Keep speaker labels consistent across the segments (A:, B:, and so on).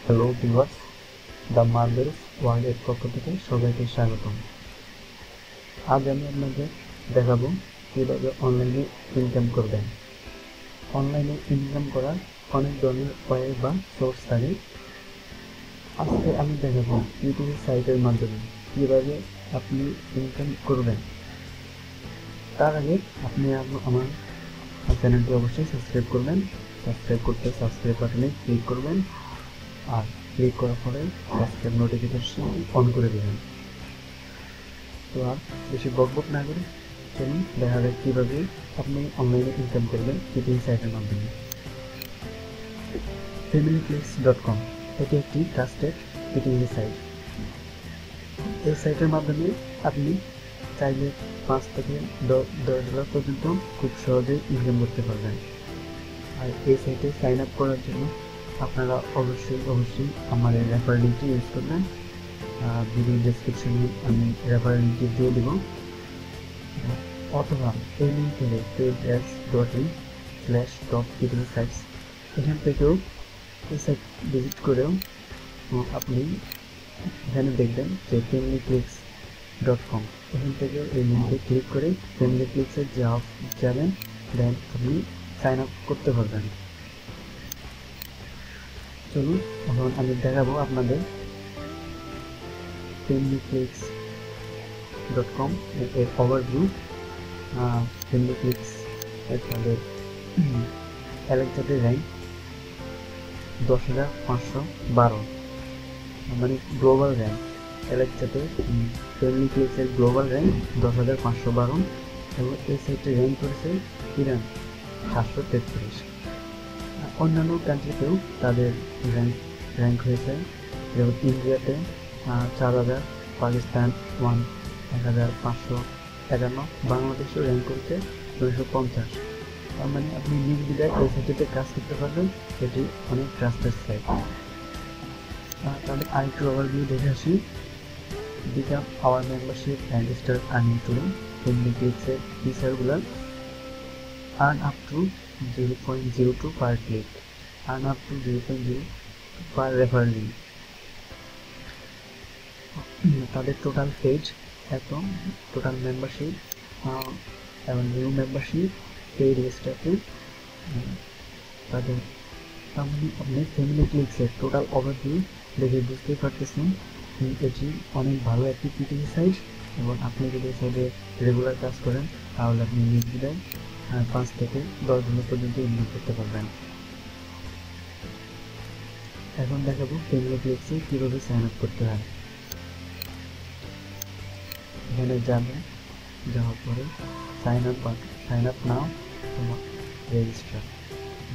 A: Hello viewers, the Marvels ওয়ার্ল্ডের পক্ষ থেকে সবাইকে স্বাগতম। আজ আমি আপনাদের দেখাবো কীভাবে অনলাইনে ইনকাম করবেন। অনলাইনে ইনকাম করার অনেক ধরনের ওয়ে বা সোর্স থাকে। আজকে আমি দেখাবো ইউটিউব সাইটের মাধ্যমে কীভাবে আপনি ইনকাম করবেন। তার আগে আপনি আমার চ্যানেলটি অবশ্যই সাবস্ক্রাইব করবেন। সাবস্ক্রাইব করতে সাবস্ক্রাইব বাটনে ক্লিক করবেন, আর ক্লিক করার পরে সাবস্ক্রাইব নোটিফিকেশন অন করে দেবেন। তো আর বেশি বকবক না করে চলুন দেখা যাক কীভাবে আপনি অনলাইনে ইনকাম করবেন ইউটিউব সাইটের মাধ্যমে। familyclicks.com এটি একটি ট্রাস্টেড ইউটিউব সাইট। এই সাইটের মাধ্যমে আপনি চাইলে 5 থেকে 10 ডলার পর্যন্ত খুব সহজেই ইনকাম করতে পারবেন। আর এই সাইটে সাইন আপ করার জন্য আপনারা অবশ্যই আমার এই রেফারেল লিঙ্কটি ইউজ করবেন। ভিডিও ডেসক্রিপশনে আমি রেফারেল লিঙ্কটি দিয়ে দেব, অথবা এই লিঙ্ক থেকে pages.in/top-sites এখান থেকেও এই সাইট ভিজিট করেও আপনি এখানে দেখবেন যে familyclicks.com, এখান থেকেও এই লিঙ্কে ক্লিক করে familyclicks-এ যাবেন, দেন আপনি সাইন আপ করতে পারবেন। চলুন এখন আমি দেখাবো আপনাদের familyclicks.com এর ওভারভিউ। familyclicks এর তাদের অ্যালেক্সাতে র্যাঙ্ক 10,512, মানে গ্লোবাল র্যাঙ্ক। অ্যালেক্সাতে familyclicks এর গ্লোবাল র্যাঙ্ক 10,512 এবং এই সাইটে র্যাঙ্ক করেছে ইরান 733। অন্যান্য কান্ট্রিতেও তাদের র্যাঙ্ক হয়েছে, যেমন ইন্ডিয়াতে 4,000, পাকিস্তান 1,551, বাংলাদেশেও র্যাঙ্ক করছে 250। তার মানে আপনি নির্দ্বিধায় এই সাইটে কাজ করতে পারবেন। এটি অনেক ট্রাস্টেড সাইট। তাদের আরেকটু ওভারভিউ দেখে আসি। Become our membership and start earning today. familyclicks-এর ফিচারগুলো: earn up to 0.02 per click, earn up to 0.0 per referral link। তাদের টোটাল পেজ, একদম টোটাল মেম্বারশিপ এবং নিউ মেম্বারশিপ, পেইড স্ট্যাটাস, তাদের তার মানে আপনি familyclicks-এর টোটাল ওভারভিউ দেখে বুঝতেই পারতেছেন এটি অনেক ভালো একটি পিটিভি সাইট। এবং আপনি যদি সাইডে রেগুলার কাজ করেন তাহলে আপনি নির্দ্বিধায় 5 থেকে 10 ডলার পর্যন্ত ইনকাম করতে পারবেন। এখন দেখাবো familyclicks-এ কীভাবে সাইন আপ করতে হয়। এখানে যাওয়ার পরে সাইন আপ নাও তোমার রেজিস্টার,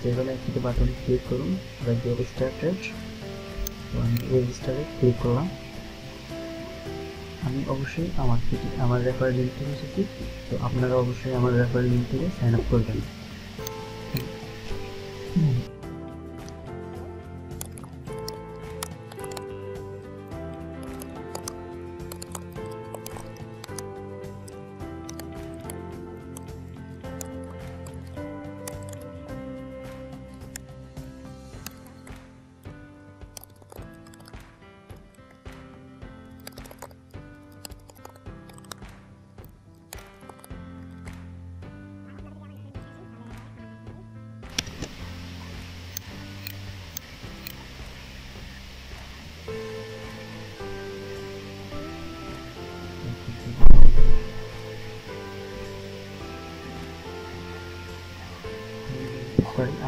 A: যেগুলো একটি বাটনে ক্লিক করুন, গেট স্টার্টেড। আমি রেজিস্টারে ক্লিক করলাম। আমি অবশ্যই আমার রেফারেল লিঙ্ক থেকে এসেছি, তো আপনারা অবশ্যই আমার রেফারেল লিঙ্ক থেকে সাইন আপ করবেন।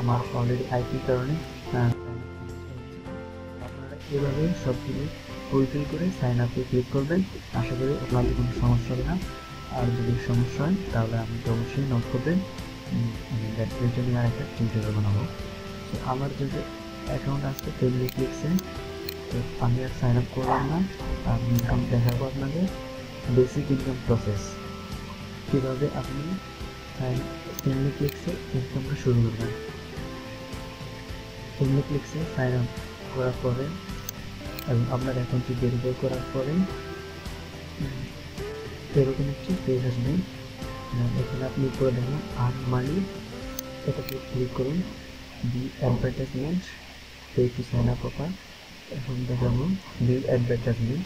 A: আমার অলরেডি আইপি কারণে আপনারা এভাবে সবগুলো ফুলফিল করে সাইন আপে ক্লিক করবেন। আশা করি আপনাদের কোনো সমস্যা হবে না। আর যদি সমস্যা হয় তাহলে আমাকে অবশ্যই নোট করবেন, আমি এর জন্য আর একটা টিউটোরিয়াল বানাবো। তো আমার যদি অ্যাকাউন্ট আছে familyclicks-এ, তো আমি আর সাইন আপ করলাম না। আমি ইনকাম দেখাবো আপনাদের বেসিক ইনকাম প্রসেস, কীভাবে আপনি familyclicks-এ ইনকামটা শুরু করবেন। familyclicks-এ সাইন আপ করার পরে এবং আপনার অ্যাকাউন্টটি ভেরিফাই করার পরে এরকম একটি পেজ আসবে। এখানে আপনি করে দেখুন আর্ন মানি এটাতে ক্লিক করুন, the advertisement, pay to sign up offer. এখন দেখাবো দি অ্যাডভার্টাইজমেন্ট,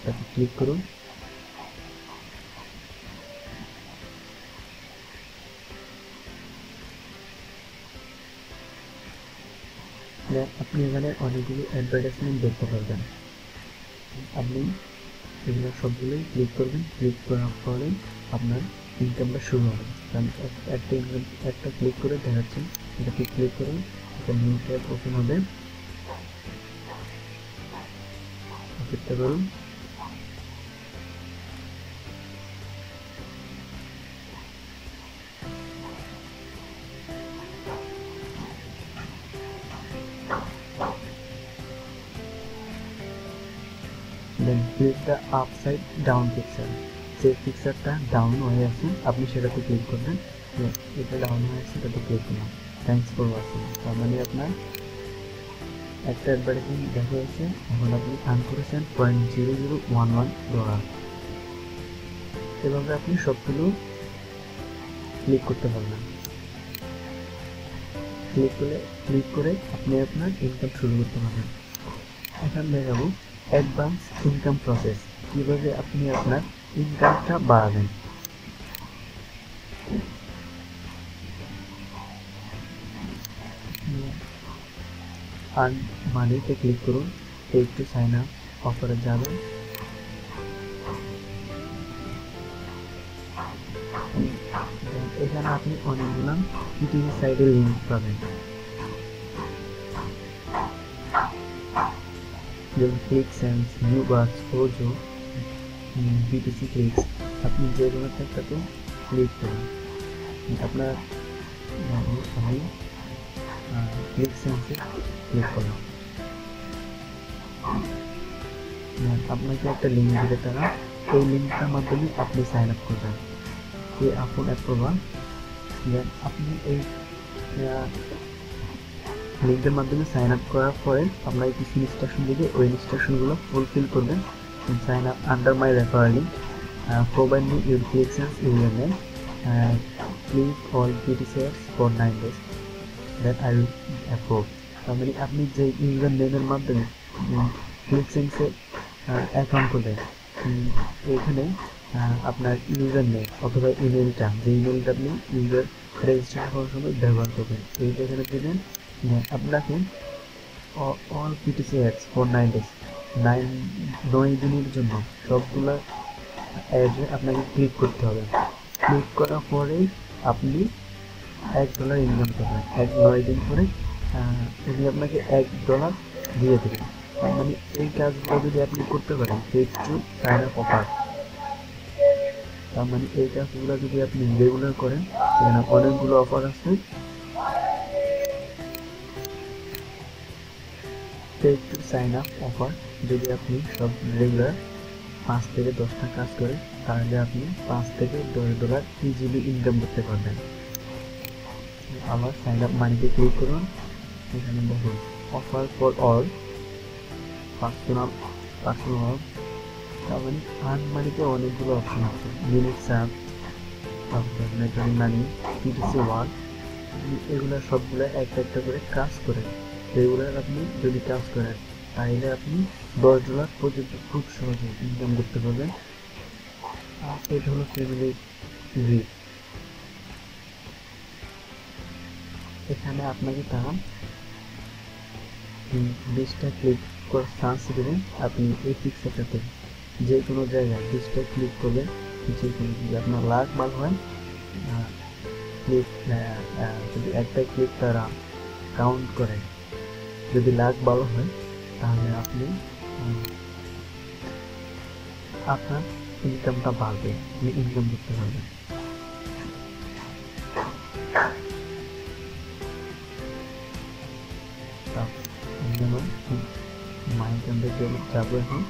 A: এটাতে ক্লিক করুন। আপনি এখানে অনেকগুলো অ্যাডভার্টাইজমেন্ট দেখতে পারবেন। আপনি এগুলো সবগুলোই ক্লিক করবেন। ক্লিক করার পরে আপনার ইনকামটা শুরু হবে। একটা ক্লিক করে দেখাচ্ছি, এটাকে ক্লিক করুন, একটা নিউ ট্যাব ওপেন হবে, অপেক্ষা করুন। Then click the upside down picture, যে পিকচারটা ডাউন হয়ে আছে আপনি সেটাতে ক্লিক করবেন। এটা ডাউন হয়ে আছে, এটাতে ক্লিক করলাম। Thanks for watching. তার মানে আপনার একটা অ্যাডভার্টাইজমেন্ট দেখা হয়েছে, এখন আপনি আর্ন করেছেন $0.0011। এভাবে আপনি সবগুলো ক্লিক করতে পারবেন। ক্লিক করে আপনি আপনার ইনকাম শুরু করতে পারবেন। এখন দেখাবো অ্যাডভান্স ইনকাম প্রসেস, কিভাবে আপনি আপনার ইনকামটা বাড়াবেন। আর্ন মানিতে ক্লিক করুন, পে টু সাইন আপ অফারে যাবেন। এখানে আপনি অনেকগুলো পিটিসি সাইটের লিঙ্ক পাবেন, যেমন ক্লিকসেন্স, নিউবার্স, ওজো, বিটিসি ক্লিক্স। আপনি যে কোনো একটাতে ক্লিক করুন। আপনার আমি ক্লিকসেন্সে ক্লিক করলাম। আপনাকে একটা লিঙ্ক দিবে তারা, এই লিঙ্কটার মাধ্যমে আপনি সাইন আপ করবেন। এই আপন অ্যাপ্রুভাল, দেন আপনি এই লিঙ্কের মাধ্যমে সাইন আপ করার পরে আপনাকে কিছু ইনস্ট্রাকশন দিবে, ওই ইনস্ট্রাকশনগুলো ফুলফিল করবেন। Sign up under my referral link, provide me your ClickSense user name, please all PTCs for 9 days, that I will approve. তার মানে আপনি যে ইউজার নেমের মাধ্যমে ক্লিকসেন্সে অ্যাকাউন্ট করবেন, এখানে আপনার ইউজার নেম অথবা ইমেলটা, যে ইমেলটা আপনি ইউজার রেজিস্ট্রেশন করার সময় ব্যবহার করবেন, এইটা এখানে দেবেন। আপনাকে অল PTCs ফর 9 days, 9 দিনের জন্য সবগুলো অ্যাডে আপনাকে ক্লিক করতে হবে। ক্লিক করার পরেই আপনি $1 ইনকাম করবেন। 9 দিন পরে উনি আপনাকে $1 দিয়ে দেবেন। তার মানে এই কাজগুলো যদি আপনি করতে পারেন, pay to sign up offer, তার মানে এই কাজগুলো যদি আপনি রেগুলার করেন, এখানে অনেকগুলো অফার আছে। Pay to sign up offer যদি আপনি সব রেগুলার 5 থেকে 10টা কাজ করেন, তাহলে আপনি $5 থেকে $10 ইজিলি ইনকাম করতে পারবেন। আবার সাইন আপ মানিতে ক্লিক করুন। এখানে দেখুন অফার ফর অল, পার্সোনাল, তার মানে আর্ন মানিতে অনেকগুলো অপশন আছে, মিনিট সাব, তারপর মেটারি মানি, PTC ওয়ার্ক, এগুলো সবগুলো একটা করে কাজ করেন। রেগুলার আপনি যদি কাজ করেন তাহলে আপনি $10 পর্যন্ত খুব সহজে ইনকাম করতে পারবেন। আর এটা হলো ফ্যামিলি গ্রিপ। এখানে আপনাকে তারা 20টা ক্লিক করার চান্স দেবেন। আপনি এই পিকচারটাতে যে কোনো জায়গায় 20টা ক্লিক করবেন, যে কোনো যদি আপনার লাখ ভালো হয়, ক্লিক যদি একটা ক্লিক তারা কাউন্ট করে, যদি লাখ ভালো হয়, তাহলে আপনি আপনার ইনকামটা বাড়বে, আপনি ইনকাম করতে পারবেন। যেমন মাই অ্যাকাউন্টে যাবো। এখন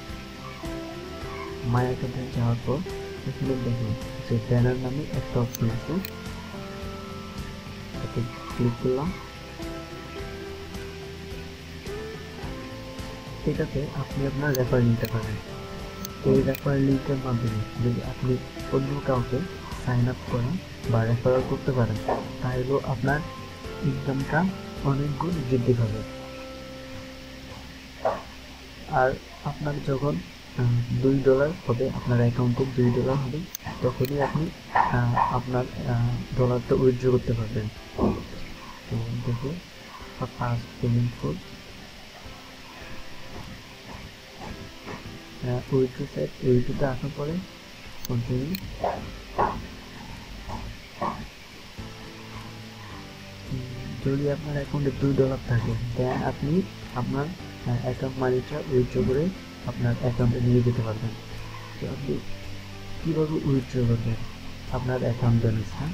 A: মাই অ্যাকাউন্টে যাওয়ার পর এখানে দেখুন যে ব্যানার নামে একটা অপশন আছে, এটাতে ক্লিক করলাম। এটাতে আপনি আপনার রেফারেল নিতে পারেন। এই রেফারেল লিঙ্কের মাধ্যমে যদি আপনি অন্য কাউকে সাইন আপ করা বা রেফারেল করতে পারেন, তাহলেও আপনার ইনকামটা অনেক গুণ বৃদ্ধি পাবে। আর আপনার যখন $2 হবে, আপনার অ্যাকাউন্টে $2 হবে, তখনই আপনি আপনার ডলারটা উইথড্র করতে পারবেন। তো দেখো, first payment for withdraw site, উইথড্রোতে আসার পরে কন্টিনিউ। যদি আপনার অ্যাকাউন্টে $2 থাকে, দেন আপনি আপনার অ্যাকাউন্ট মানিটা উইথড্র করে আপনার অ্যাকাউন্টে নিয়ে যেতে পারবেন। তো আপনি কীভাবে উইথড্র করবেন আপনার অ্যাকাউন্ট ব্যালেন্সটা,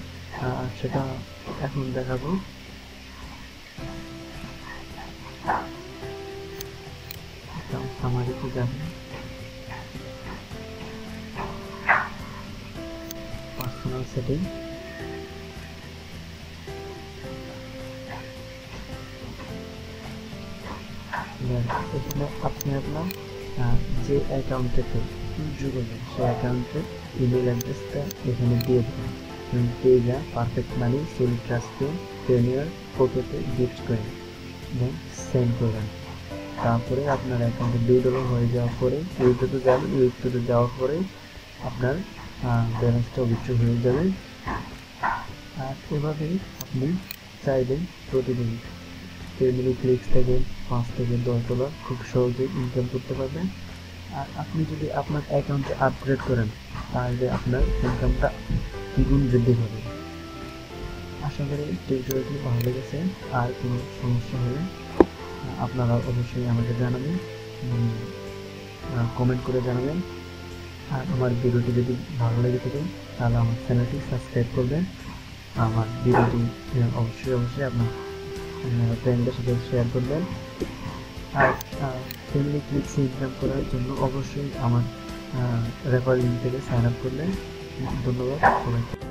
A: সেটা এখন দেখাবো। সামারিতে যাবেন, পার্সোনাল সেটিং, এখানে আপনি আপনার যে অ্যাকাউন্ট থেকে উইথড্র করবেন সেই অ্যাকাউন্টের ইমেল অ্যাড্রেসটা এখানে দিয়ে দেবেন। পেজা, পারফেক্ট মানি, সোলি ট্রাস্টে, প্রিমিয়ার, পকেটে, গিফট কয়েন, দেন সেন্ড করবেন। তারপরে আপনার অ্যাকাউন্টে $2 হয়ে যাওয়ার পরে উইথড্রোতে যাবেন, উইথড্রোতে যাওয়ার পরে আপনার ব্যালেন্সটা উইথড্র হয়ে যাবে। আর এভাবেই আপনি চাইলে প্রতিদিন 10 মিনিট ক্লিকস থেকে $5 থেকে $10 খুব সহজেই ইনকাম করতে পারবেন। আর আপনি যদি আপনার অ্যাকাউন্টে আপগ্রেড করেন, তাহলে আপনার ইনকামটা দ্বিগুণ বৃদ্ধি হবে। আশা করি টিউটোরিয়ালটি ভালো লেগেছে। আর কোনো সমস্যা হলে আপনারা অবশ্যই আমাকে জানাবেন, কমেন্ট করে জানাবেন। আর আমার ভিডিওটি যদি ভালো লেগে থাকে, তাহলে আমার চ্যানেলটি সাবস্ক্রাইব করবেন। আমার ভিডিওটি অবশ্যই আপনার ফ্রেন্ডদের সাথে শেয়ার করবেন। আর ফ্যামিলি ক্লিকস ইনকাম করার জন্য অবশ্যই আমার রেফার লিঙ্ক থেকে সাইন আপ করবেন। ধন্যবাদ সবাইকে।